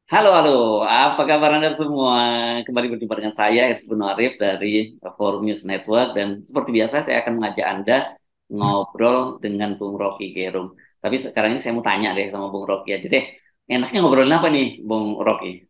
Halo, halo. Apa kabar Anda semua? Kembali berjumpa dengan saya, Ersbun Arif dari Forum News Network. Dan seperti biasa, saya akan mengajak Anda ngobrol dengan Bung Rocky Gerung. Tapi sekarang ini saya mau tanya deh sama Bung Rocky aja deh. Enaknya ngobrolin apa nih, Bung Rocky?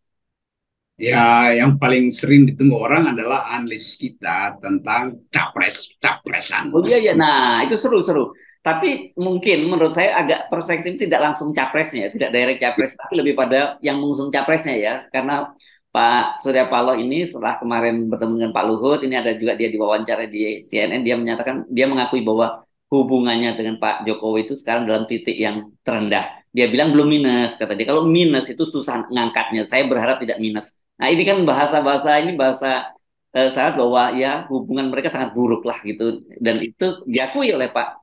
Ya, yang paling sering ditunggu orang adalah analis kita tentang capresan. Oh iya, iya. Nah, itu seru-seru. Tapi mungkin menurut saya agak perspektif tidak langsung capresnya, ya. Tidak direct capres, tapi lebih pada yang mengusung capresnya ya. Karena Pak Surya Paloh ini setelah kemarin bertemu dengan Pak Luhut, ini ada juga dia diwawancara di CNN, dia menyatakan, dia mengakui bahwa hubungannya dengan Pak Jokowi itu sekarang dalam titik yang terendah. Dia bilang belum minus, kata dia. Kalau minus itu susah ngangkatnya. Saya berharap tidak minus. Nah ini kan bahasa-bahasa ini bahasa sangat bahwa ya hubungan mereka sangat buruk lah gitu dan itu diakui oleh Pak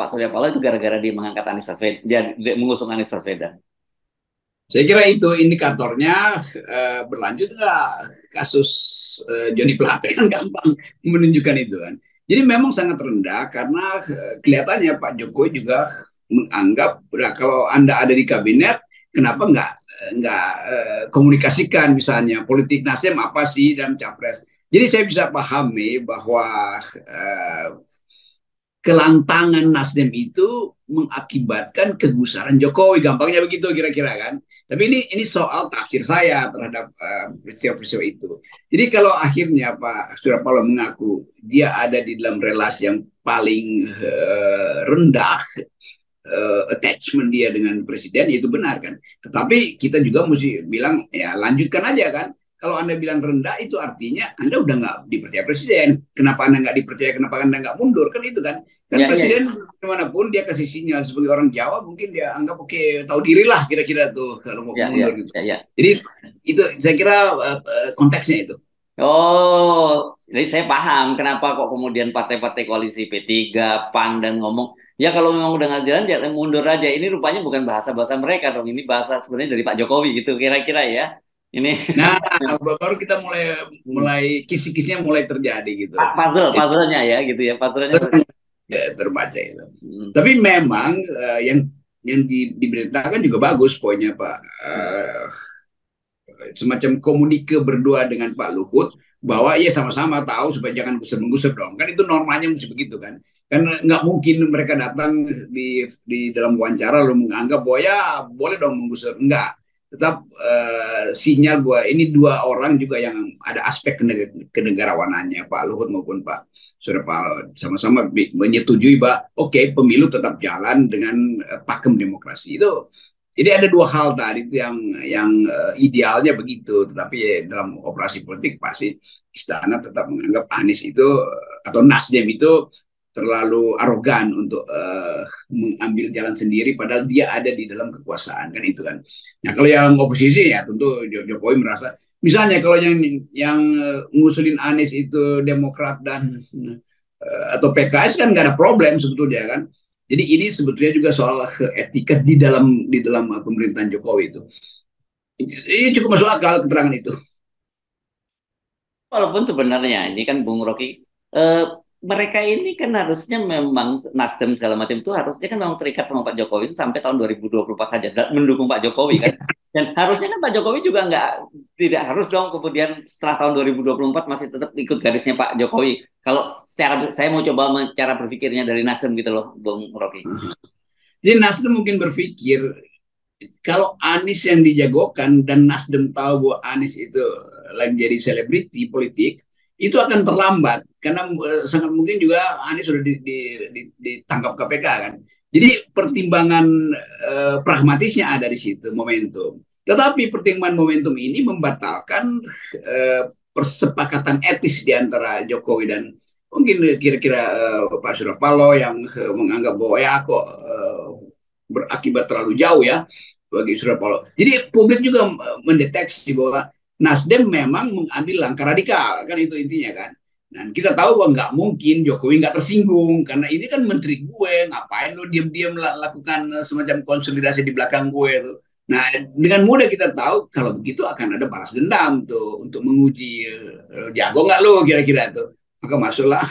Surya Paloh itu gara-gara dia mengangkat Anies Baswedan dia mengusung Anies Baswedan. Saya kira itu indikatornya berlanjut nggak kasus Johnny Plate kan gampang menunjukkan itu kan. Jadi memang sangat rendah karena kelihatannya Pak Jokowi juga menganggap kalau Anda ada di kabinet, kenapa nggak komunikasikan misalnya politik Nasdem apa sih dalam capres. Jadi saya bisa pahami bahwa kelantangan Nasdem itu mengakibatkan kegusaran Jokowi, gampangnya begitu kira-kira kan. Tapi ini soal tafsir saya terhadap peristiwa-peristiwa itu. Jadi kalau akhirnya Pak Surya Paloh mengaku dia ada di dalam relasi yang paling rendah, attachment dia dengan presiden, itu benar kan. Tetapi kita juga mesti bilang ya lanjutkan aja kan. Kalau Anda bilang rendah itu artinya Anda udah nggak dipercaya presiden. Kenapa Anda nggak dipercaya? Kenapa Anda nggak mundur? Kan itu kan. Kan Ya, ya, presiden dimanapun dia kasih sinyal sebagai orang Jawa mungkin dia anggap oke, tahu diri lah kira-kira tuh kalau mau ya, mundur ya, gitu. ya, ya. Jadi itu saya kira konteksnya itu. Oh, jadi saya paham kenapa kok kemudian partai-partai koalisi P3, PAN dan ngomong ya kalau memang udah nggak jalan jangan mundur aja. Ini rupanya bukan bahasa-bahasa mereka dong, ini bahasa sebenarnya dari Pak Jokowi gitu kira-kira ya. Ini Nah, baru kita mulai mulai kisi-kisinya mulai terjadi gitu. Jadi puzzle-nya ya gitu ya, puzzle-nya. terbaca itu. Hmm. Tapi memang yang diberitakan juga bagus poinnya Pak. Semacam komunike berdua dengan Pak Luhut bahwa ya sama-sama tahu supaya jangan gusur-menggusur dong. Kan itu normanya mesti begitu kan. Kan nggak mungkin mereka datang di dalam wawancara lalu menganggap bahwa ya boleh dong menggusur. Enggak. Tetap sinyal bahwa ini dua orang juga yang ada aspek kenegarawanannya Pak Luhut maupun Pak Surya Paloh sama-sama menyetujui bahwa oke, pemilu tetap jalan dengan pakem demokrasi itu. Jadi ada dua hal tadi itu yang idealnya begitu, tetapi ya, dalam operasi politik pasti istana tetap menganggap Anies itu atau Nasdem itu terlalu arogan untuk mengambil jalan sendiri padahal dia ada di dalam kekuasaan kan itu kan. Nah, kalau yang oposisi ya tentu Jokowi merasa misalnya kalau yang ngusulin Anies itu Demokrat dan atau PKS kan nggak ada problem sebetulnya kan. Jadi ini sebetulnya juga soal etika di dalam pemerintahan Jokowi itu. Ini cukup masuk akal keterangan itu. Walaupun sebenarnya ini kan Bung Rocky, eh, mereka ini kan harusnya memang Nasdem segala macam itu harusnya kan memang terikat sama Pak Jokowi itu sampai tahun 2024 saja mendukung Pak Jokowi kan. Dan harusnya kan Pak Jokowi juga nggak tidak harus dong kemudian setelah tahun 2024 masih tetap ikut garisnya Pak Jokowi. Kalau secara saya mau coba cara berpikirnya dari Nasdem gitu loh, Bung Rocky. Jadi Nasdem mungkin berpikir kalau Anies yang dijagokan dan Nasdem tahu bahwa Anies itu lagi jadi selebriti politik, itu akan terlambat karena sangat mungkin juga Anies sudah ditangkap KPK kan. Jadi pertimbangan pragmatisnya ada di situ momentum. Tetapi pertimbangan momentum ini membatalkan persepakatan etis di antara Jokowi dan mungkin kira-kira Pak Surya Paloh yang menganggap bahwa ya kok berakibat terlalu jauh ya bagi Surya Paloh. Jadi publik juga mendeteksi bahwa Nasdem memang mengambil langkah radikal, kan itu intinya kan. Dan kita tahu bahwa nggak mungkin Jokowi nggak tersinggung karena ini kan menteri gue, ngapain lo diam-diam lakukan semacam konsolidasi di belakang gue tuh. Nah, dengan mudah kita tahu kalau begitu akan ada balas dendam tuh untuk menguji jago nggak lo kira-kira tuh. Maka masuklah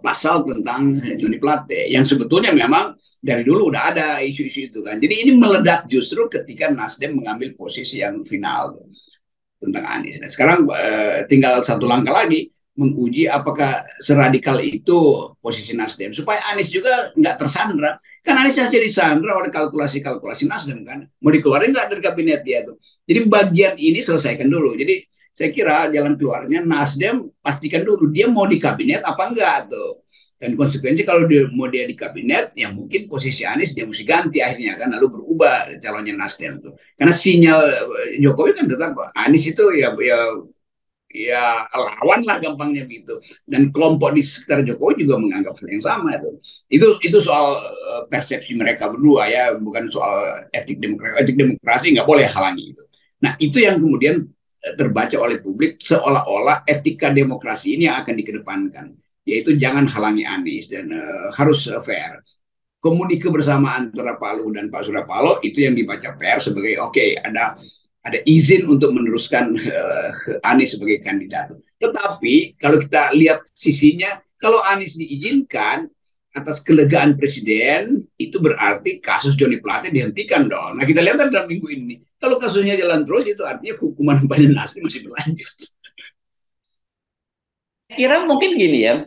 pasal tentang Johnny Plate yang sebetulnya memang dari dulu udah ada isu-isu itu kan. Jadi ini meledak justru ketika Nasdem mengambil posisi yang final tentang Anies. Nah, sekarang tinggal satu langkah lagi menguji apakah seradikal itu posisi Nasdem supaya Anies juga nggak tersandra. Kan Anies saja disandra oleh kalkulasi-kalkulasi Nasdem kan. Mau dikeluarin nggak dari kabinet dia tuh. Jadi bagian ini selesaikan dulu. Jadi saya kira jalan keluarnya Nasdem pastikan dulu dia mau di kabinet apa enggak tuh. Dan konsekuensi kalau mau dia di kabinet, ya mungkin posisi Anies dia mesti ganti akhirnya kan, lalu berubah calonnya Nasdem tuh. Karena sinyal Jokowi kan tetap Anies itu ya lawan lah gampangnya gitu. Dan kelompok di sekitar Jokowi juga menganggap hal yang sama itu. Itu soal persepsi mereka berdua ya, bukan soal etik demokrasi. Etik demokrasi nggak boleh halangi itu. Nah itu yang kemudian terbaca oleh publik seolah-olah etika demokrasi ini yang akan dikedepankan, yaitu jangan halangi Anies dan harus fair. Komunike bersama antara Pak Luhut dan Pak Surya Paloh itu yang dibaca fair sebagai oke, ada izin untuk meneruskan Anies sebagai kandidat. Tetapi kalau kita lihat sisinya, kalau Anies diizinkan atas kelegaan presiden, itu berarti kasus Johnny Plate dihentikan dong. Nah kita lihat dalam minggu ini, kalau kasusnya jalan terus itu artinya hukuman pada Nasdem masih berlanjut. Kira mungkin gini ya,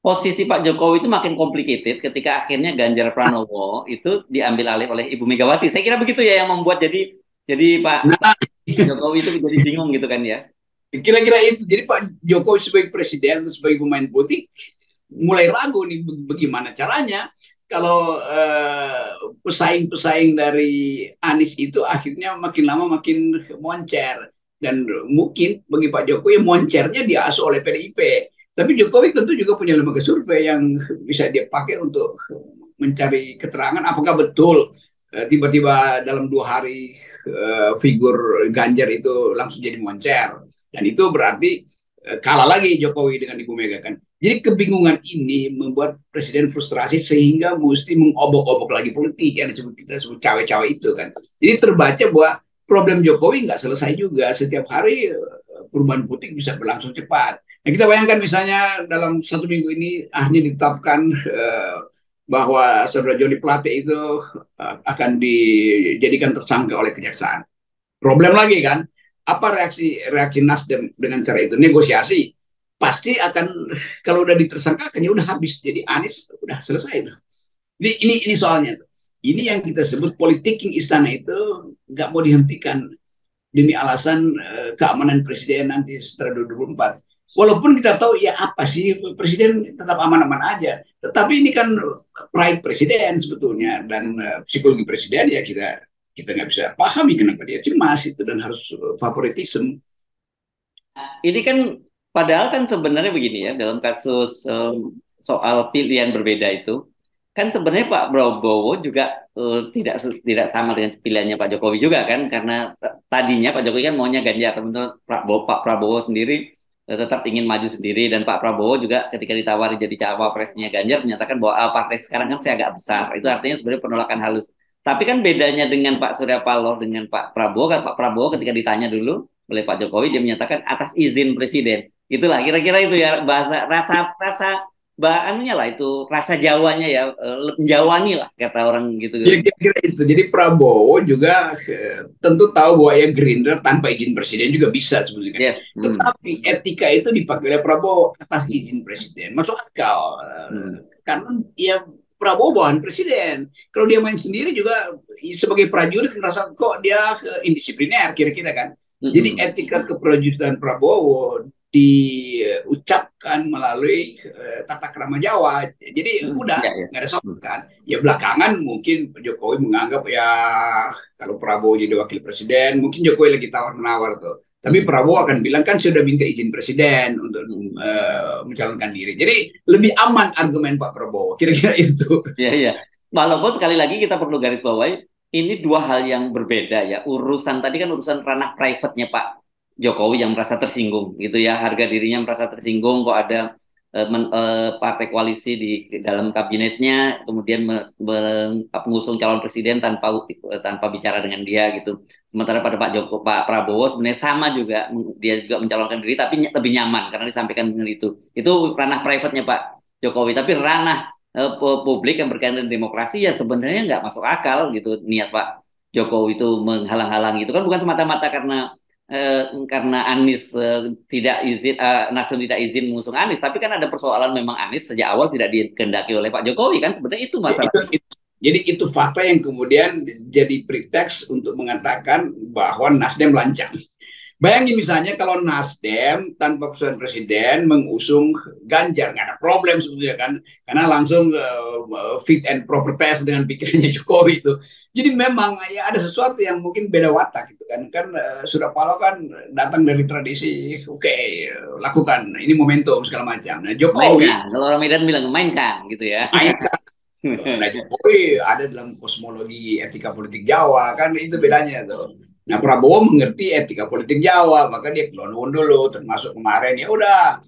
posisi Pak Jokowi itu makin complicated ketika akhirnya Ganjar Pranowo itu diambil alih oleh Ibu Megawati. Saya kira begitu ya yang membuat jadi Pak Nah, Jokowi itu jadi bingung gitu kan ya. kira-kira itu. Jadi Pak Jokowi sebagai presiden atau sebagai pemain politik mulai ragu nih bagaimana caranya kalau pesaing-pesaing dari Anies itu akhirnya makin lama makin moncer, dan mungkin bagi Pak Jokowi moncernya diasuh oleh PDIP. Tapi Jokowi tentu juga punya lembaga survei yang bisa dia pakai untuk mencari keterangan apakah betul tiba-tiba dalam 2 hari figur Ganjar itu langsung jadi moncer, dan itu berarti kalah lagi Jokowi dengan Ibu Mega kan. Jadi kebingungan ini membuat presiden frustrasi sehingga mesti mengobok-obok lagi politik yang kita sebut cawe-cawe itu kan. Jadi terbaca bahwa problem Jokowi nggak selesai juga. Setiap hari perubahan politik bisa berlangsung cepat. Nah, kita bayangkan misalnya dalam 1 minggu ini akhirnya ditetapkan bahwa saudara Johnny Plate itu akan dijadikan tersangka oleh kejaksaan. Problem lagi kan, apa reaksi Nasdem dengan cara itu? Negosiasi. Pasti akan, kalau udah ditersangkakan ya udah habis. Jadi Anies udah selesai itu. Jadi ini soalnya. Ini yang kita sebut politicking istana itu nggak mau dihentikan demi alasan keamanan presiden nanti setelah 2024. Walaupun kita tahu ya apa sih, presiden tetap aman-aman aja. Tetapi ini kan pride presiden sebetulnya, dan psikologi presiden ya kita nggak bisa pahami kenapa dia cemas itu dan harus favoritisme. Ini kan padahal kan sebenarnya begini ya, dalam kasus soal pilihan berbeda itu kan sebenarnya Pak Prabowo juga tidak sama dengan pilihannya Pak Jokowi juga kan, karena tadinya Pak Jokowi kan maunya Ganjar, teman-teman Pak Prabowo sendiri tetap ingin maju sendiri, dan Pak Prabowo juga ketika ditawari jadi cawapresnya Ganjar menyatakan bahwa partai sekarang kan saya agak besar. Itu artinya sebenarnya penolakan halus. Tapi kan bedanya dengan Pak Surya Paloh dengan Pak Prabowo kan, Pak Prabowo ketika ditanya dulu oleh Pak Jokowi dia menyatakan atas izin presiden. Itulah kira-kira itu ya bahasa rasa anunya lah, itu rasa Jawanya ya, menjawani lah kata orang gitu. Ya kira-kira itu. Jadi Prabowo juga tentu tahu bahwa ya Gerindra tanpa izin presiden juga bisa sebenarnya. Yes. Tetapi etika itu dipakai oleh Prabowo atas izin presiden. Masuk akal. Karena ya Prabowo bawahan presiden. Kalau dia main sendiri juga sebagai prajurit merasa kok dia indisipliner kira-kira kan. Jadi etika keprajuritan Prabowo diucapkan melalui tata krama Jawa. Jadi udah nggak ada soal kan. Ya belakangan mungkin Jokowi menganggap ya kalau Prabowo jadi wakil presiden, mungkin Jokowi lagi tawar-menawar tuh. Tapi Prabowo akan bilang kan sudah minta izin presiden untuk mencalonkan diri. Jadi lebih aman argumen Pak Prabowo. Kira-kira itu. Iya, iya. Walaupun sekali lagi kita perlu garis bawahi, ini dua hal yang berbeda ya. Urusan tadi kan urusan ranah private-nya Pak Jokowi yang merasa tersinggung gitu ya, harga dirinya merasa tersinggung kok ada partai koalisi di dalam kabinetnya kemudian mengusung calon presiden tanpa bicara dengan dia gitu. Sementara pada Pak Prabowo sebenarnya sama juga, dia juga mencalonkan diri tapi lebih nyaman karena disampaikan dengan itu ranah private-nya Pak Jokowi. Tapi ranah publik yang berkaitan dengan demokrasi ya sebenarnya nggak masuk akal gitu niat Pak Jokowi itu menghalang-halangi itu kan bukan semata-mata karena Anies tidak izin Nasdem tidak izin mengusung Anies tapi kan ada persoalan memang Anies sejak awal tidak dikehendaki oleh Pak Jokowi kan sebenarnya itu Ya, masalah. jadi itu fakta yang kemudian jadi preteks untuk mengatakan bahwa Nasdem lancang. Bayangin misalnya kalau Nasdem tanpa persetujuan presiden mengusung Ganjar, nggak ada problem sebetulnya kan, karena langsung fit and proper test dengan pikirannya Jokowi itu. Jadi memang ya ada sesuatu yang mungkin beda watak gitu kan. Kan Surya Paloh kan datang dari tradisi, oke, lakukan, ini momentum segala macam. Nah Jokowi Mainkan kalau orang Medan bilang mainkan gitu ya. mainkan. Nah Jokowi ada dalam kosmologi etika politik Jawa kan itu bedanya tuh. Nah Prabowo mengerti etika politik Jawa maka dia kelonong dulu termasuk kemarin ya udah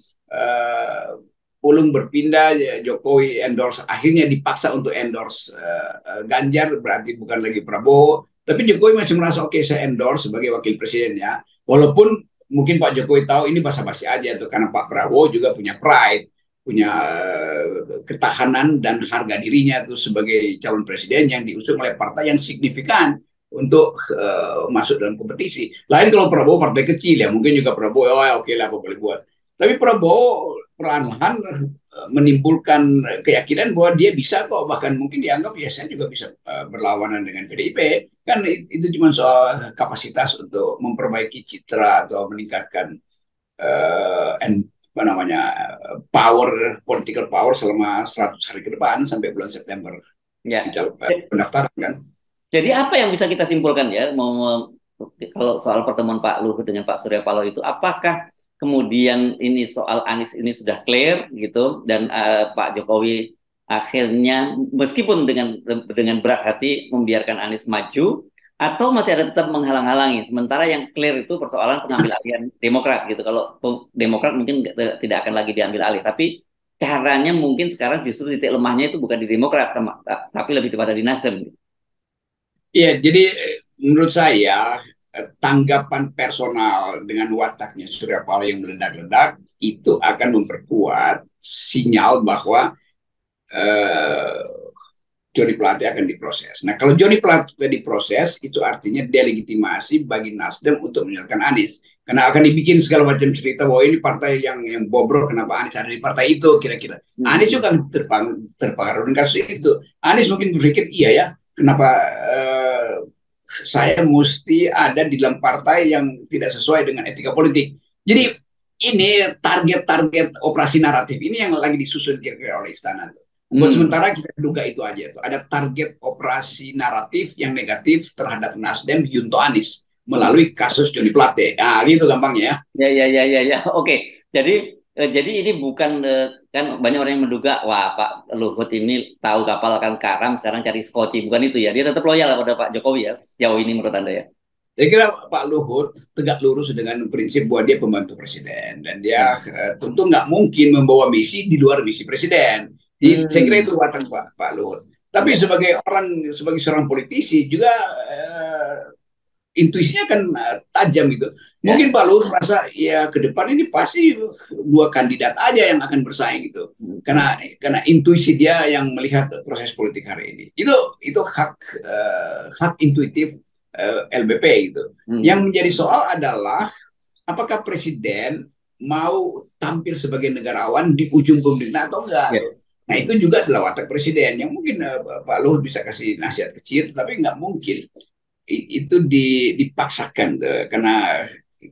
Pulung berpindah Jokowi endorse akhirnya dipaksa untuk endorse Ganjar berarti bukan lagi Prabowo tapi Jokowi masih merasa oke saya endorse sebagai wakil presiden ya walaupun mungkin Pak Jokowi tahu ini basa-basi aja tuh karena Pak Prabowo juga punya pride punya ketahanan dan harga dirinya tuh sebagai calon presiden yang diusung oleh partai yang signifikan untuk masuk dalam kompetisi. Lain kalau Prabowo partai kecil ya mungkin juga Prabowo oke lah apa boleh buat. Tapi Prabowo perlahan-lahan menimbulkan keyakinan bahwa dia bisa kok bahkan mungkin dianggap ya saya juga bisa berlawanan dengan PDIP kan itu cuma soal kapasitas untuk memperbaiki citra atau meningkatkan apa namanya political power selama 100 hari ke depan sampai bulan September Ya. pendaftaran kan. Jadi apa yang bisa kita simpulkan ya kalau soal pertemuan Pak Luhut dengan Pak Surya Paloh itu apakah kemudian ini soal Anies ini sudah clear gitu dan Pak Jokowi akhirnya meskipun dengan berat hati membiarkan Anies maju atau masih ada tetap menghalang-halangi sementara yang clear itu persoalan pengambil alihan Demokrat gitu kalau Demokrat mungkin tidak akan lagi diambil alih tapi caranya mungkin sekarang justru titik lemahnya itu bukan di Demokrat tapi lebih kepada di Nasdem. Iya, jadi menurut saya tanggapan personal dengan wataknya Surya Paloh yang meledak-ledak itu akan memperkuat sinyal bahwa eh, Joni Plate akan diproses. Nah, kalau Joni Plate diproses, itu artinya delegitimasi bagi Nasdem untuk menyalahkan Anies. Karena akan dibikin segala macam cerita bahwa ini partai yang bobrok, kenapa Anies ada di partai itu, kira-kira. Anies juga terpengaruh dengan kasus itu. Anies mungkin berpikir, iya ya, kenapa saya mesti ada di dalam partai yang tidak sesuai dengan etika politik. Jadi ini target-target operasi naratif ini yang lagi disusun kira-kira oleh istana. Buat sementara kita duga itu aja tuh. Ada target operasi naratif yang negatif terhadap Nasdem Yunto Anies melalui kasus Joni Plate. Nah, gitu gampangnya ya. Ya. Oke. Jadi ini bukan kan banyak orang yang menduga wah Pak Luhut ini tahu kapal akan karam sekarang cari skoci bukan itu ya. Dia tetap loyal pada Pak Jokowi ya sejauh ini menurut Anda ya. Saya kira Pak Luhut tegak lurus dengan prinsip bahwa dia pembantu presiden dan dia tentu nggak mungkin membawa misi di luar misi presiden. Saya kira itu watak Pak Luhut. Tapi sebagai seorang politisi juga intuisinya kan tajam gitu. Mungkin Pak Luhut merasa ya ke depan ini pasti dua kandidat aja yang akan bersaing gitu. Karena intuisi dia yang melihat proses politik hari ini. Itu hak intuitif LBP gitu. Yang menjadi soal adalah apakah presiden mau tampil sebagai negarawan di ujung pemerintah atau enggak. Yes. Nah itu juga adalah watak presiden yang mungkin Pak Luhut bisa kasih nasihat kecil, tapi nggak mungkin itu dipaksakan karena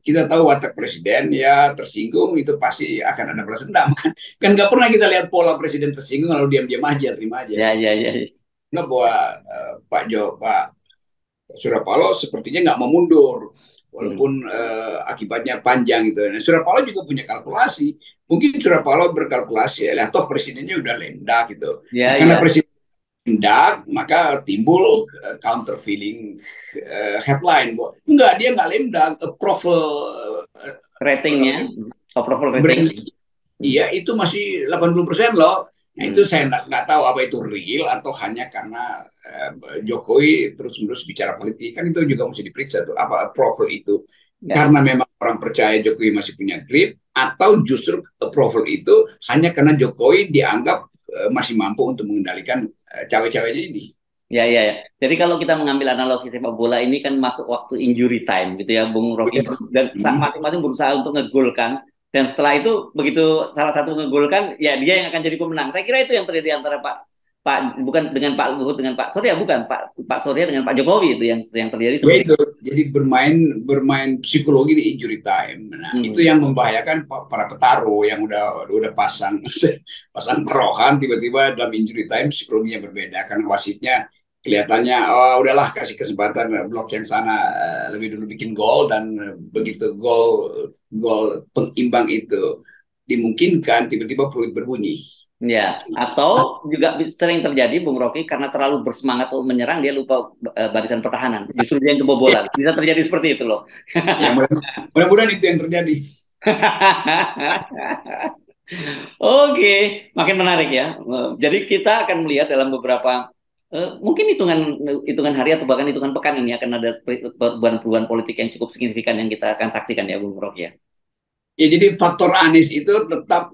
kita tahu watak presiden ya tersinggung itu pasti akan ada balas dendam kan nggak pernah kita lihat pola presiden tersinggung lalu diam-diam aja terima aja nggak bahwa Pak Surya Paloh sepertinya nggak mau mundur walaupun akibatnya panjang gitu. Nah, Surya Paloh juga punya kalkulasi mungkin Surya Paloh berkalkulasi ya toh presidennya udah lemda gitu karena presiden hendak maka timbul counter feeling headline bahwa enggak dia nggak lemdak approval ratingnya approval rating iya itu masih 80% loh. Nah itu saya nggak tahu apa itu real atau hanya karena Jokowi terus-menerus bicara politik kan itu juga mesti diperiksa tuh apa approval itu Ya. karena memang orang percaya Jokowi masih punya grip, atau justru approval itu hanya karena Jokowi dianggap masih mampu untuk mengendalikan cawe-cawenya ini. Ya, ya, ya. Jadi kalau kita mengambil analogi sepak bola ini kan masuk waktu injury time gitu ya, Bung Rocky. Yes. Dan Hmm. masing-masing berusaha untuk ngegolkan. Dan setelah itu begitu salah satu ngegolkan, ya dia yang akan jadi pemenang. Saya kira itu yang terjadi antara Pak bukan dengan Pak Luhut dengan Pak Surya, bukan Pak Surya dengan Pak Jokowi itu yang terjadi Ya seperti itu, jadi bermain psikologi di injury time. Nah, itu itu. yang membahayakan para petarung yang udah pasang pasang taruhan, tiba-tiba dalam injury time psikologinya berbeda karena wasitnya kelihatannya, oh udahlah kasih kesempatan blok yang sana lebih dulu bikin gol, dan begitu gol gol pengimbang itu dimungkinkan, tiba-tiba peluit berbunyi. Ya, atau juga sering terjadi Bung Rocky karena terlalu bersemangat untuk menyerang dia lupa barisan pertahanan. Justru dia yang Ya, kebobolan. Bisa terjadi seperti itu loh. ya mudah-mudahan itu yang terjadi. Oke, makin menarik ya. Jadi kita akan melihat dalam beberapa mungkin hitungan hitungan hari atau bahkan hitungan pekan ini akan ada perubahan-perubahan politik yang cukup signifikan yang kita akan saksikan ya Bung Rocky ya. Ya, jadi faktor Anies itu tetap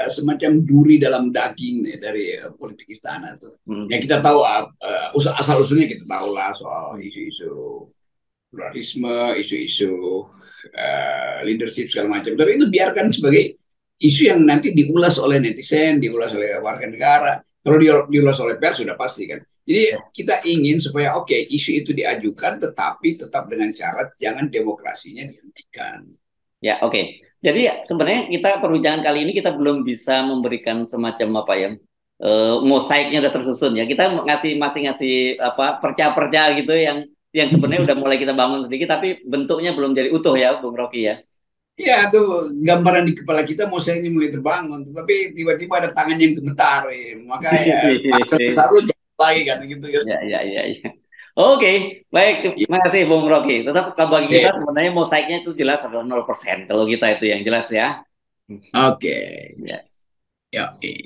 semacam duri dalam daging nih, dari politik istana tuh. Hmm. Ya kita tahu asal usulnya kita tahu lah soal isu-isu pluralisme, isu-isu leadership segala macam. Tapi itu biarkan sebagai isu yang nanti diulas oleh netizen, diulas oleh warga negara. Kalau diulas oleh pers sudah pasti kan. Jadi Yes. kita ingin supaya oke, isu itu diajukan, tetapi tetap dengan syarat jangan demokrasinya dihentikan. Ya, oke. Jadi sebenarnya kita perbincangan kali ini kita belum bisa memberikan semacam apa ya, mosaiknya udah tersusun ya. Kita masih ngasih apa perca-perca gitu yang sebenarnya udah mulai kita bangun sedikit, tapi bentuknya belum jadi utuh ya, Bung Rocky ya. Ya, tuh gambaran di kepala kita mau saya ini mulai terbangun, tapi tiba-tiba ada tangan yang gemetar, maka ya paksa selalu jalan lagi kan gitu ya. Ya, ya, ya, ya. Oke, baik. Ya, Terima kasih, Bung Rocky. Tetap kalau bagi kita oke. sebenarnya mosaiknya itu jelas adalah 0% kalau kita itu yang jelas ya. Oke. Ya. Ya, oke.